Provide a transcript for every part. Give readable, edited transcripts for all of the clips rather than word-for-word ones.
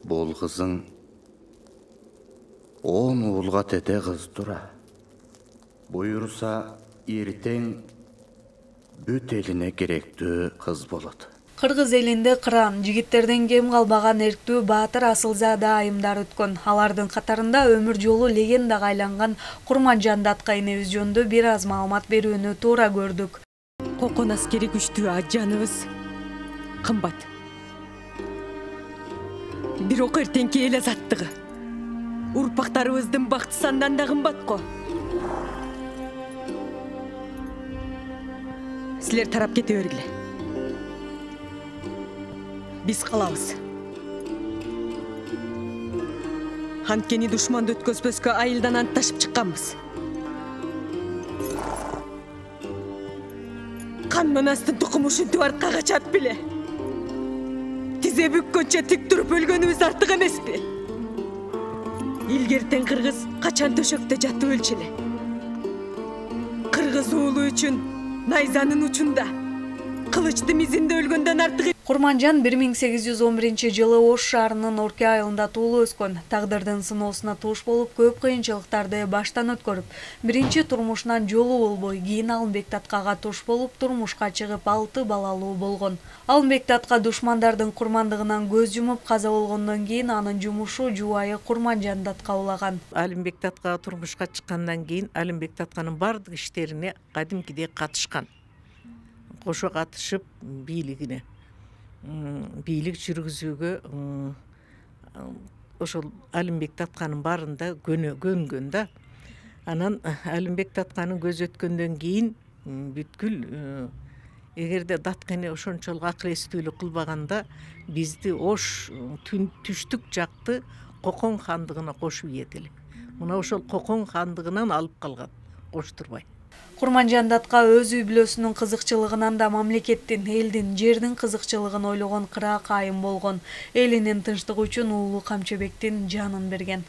Бул кызың 10 уулга тете кыз тура. Буйруса эртең бүт элине керектүү кыз болот. Кыргыз элинде кыран, жигиттерден кем калбаган эрктүү баатыр Асылзада айымдар өткөн. Алардын катарында өмүр жолу легендага айланган Курманжан Датка энебиз жөнүндө бир аз маалымат берүүнү туура көрдүк. Кокон аскери күчтүү ажаныбыз кымбат. Бирок эртеңки эл азаттыгы урпактарыбыздын бакты сандан да кымбат го. Силер тарап кете бергиле. Биз калабыз. Анткени душманды өткөзбөскө айылдан антташып чыкканбыз. Кан манастын тукуму ушинтип артка качат беле. Тизе бүккөнчө тик туруп өлгөнүбүз артык эмеспи? Илгертен кыргыз качан төшөктө жатып өлчү эле. Кыргыз уулу үчүн найзанын учунда, кылычты мизинде өлгөндөн артык. Курманжан 1811 жылы Ош шаарынын Орке айылында туулуп өскөн. Тагдырдын сыноосуна туш болуп, көп кыйынчылыктарды баштан өткөрүп, биринчи турмушунан жолу болбой, кийин Алымбек Таткага туш болуп, турмушка чыгып 6 балалуу болгон. Алымбек Татка душмандардын курмандыгынан көз жумуп каза болгондон кийин анын жумушу жубайы Курманжан Датка улаган. Алымбек Татка турмушка чыккандан кийин Алымбек Татканын бардык иштерине кадимкидей катышкан. Кошо катышып бийлигине бийлик жүргүзүүгө ошол Алымбек Татканын барында көнгөн да. Анан Алымбек Татканын көз өткөндөн кийин бүткүл эгерде Датканы ошончолук акыл эстүүлүк кылбаганда бизди Ош түштүк жакты Кокон хандыгына кошуп ийет элек. Мына ошол Кокон хандыгынан алып калган коштурбай. Курманжан Датка өз үй бүлөсүнүн кызыкчылыгынан да мамлекеттин, элдин, жердин кызыкчылыгын ойлогон кыраак айым болгон. Элинин тынчтыгы үчүн уулу Камчыбектин жанын берген.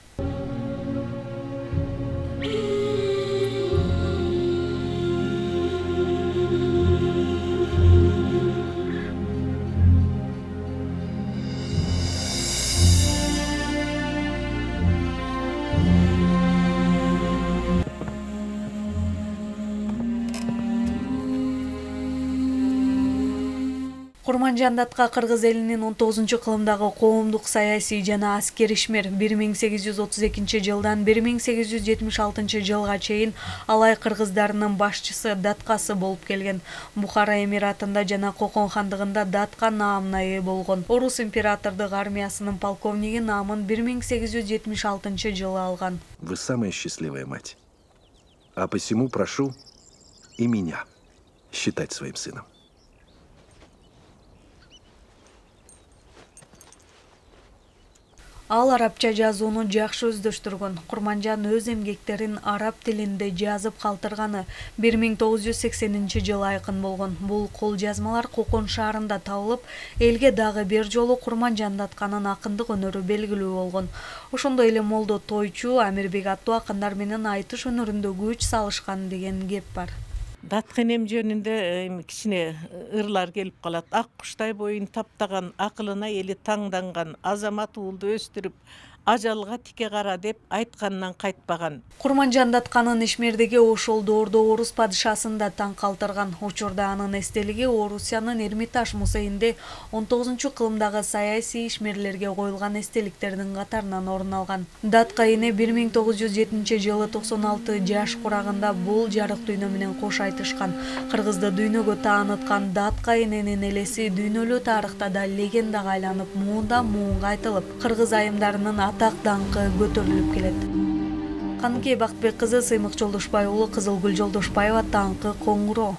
Курманжан Датка кыргыз элинин 19-кылымдагы коомдук саясий жана аскер ишмер. 1832 жылдан 1876 жылга чейин алай кыргыздарынын башчысы, Даткасы болуп келген. Бухара эмиратында жана Кокон хандыгында Датка наамына ээ болгон. Орус императордук армиясынын полковниги наамын 1876 жылы алган. Вы самая счастливая мать. А посему прошу и меня считать своим сыном. Ал арабча жазууну жакшы өздөштүргөн. Курманжан өз эмгектерин араб тилинде жазып калтырганы 1980 жылы айкын болгон. Бул кол жазмалар Кокон шаарында табылып, элге дагы бир жолу Курманжан Датканын акындык өнөрү белгилүү болгон. Ошондой эле Молдо Тойчу, Амирбек аттуу акындар менен айтыш өнөрүндө күч салышкан деген кеп бар. Датка энем жөнүндө кичине ырлар келип калат. Ак куштай боюн таптаган, акылына эли таңданган, азамат уулду өстүрүп, ажалга тике кара деп айткандан кайтпаган. Курманжан Датканын ишмердиги ошол доордо Орус падышасын да таң калтырган. Учурда анын эстелиги Орусиянын Эрмитаж музейинде 19-кылымдагы саясий ишмерлерге коюлган эстеликтердин катарынан орун алган. Датка эне 1907 жылы 96 жаш курагында бул жарык дүйнө менен кош айтышкан. Кыргызды дүйнөгө тааныткан Датка эненин элеси дүйнөлүк тарыхта да легендага айланып, муундан муунга айтылып, кыргыз айымдарынын атак даңкы көтөрүлүп келет. Каныкей Бактыбек кызы, Сыймык Жолдошбай уулу, Кызылгүл Жолдошбаева, Таңкы Коңгуроо.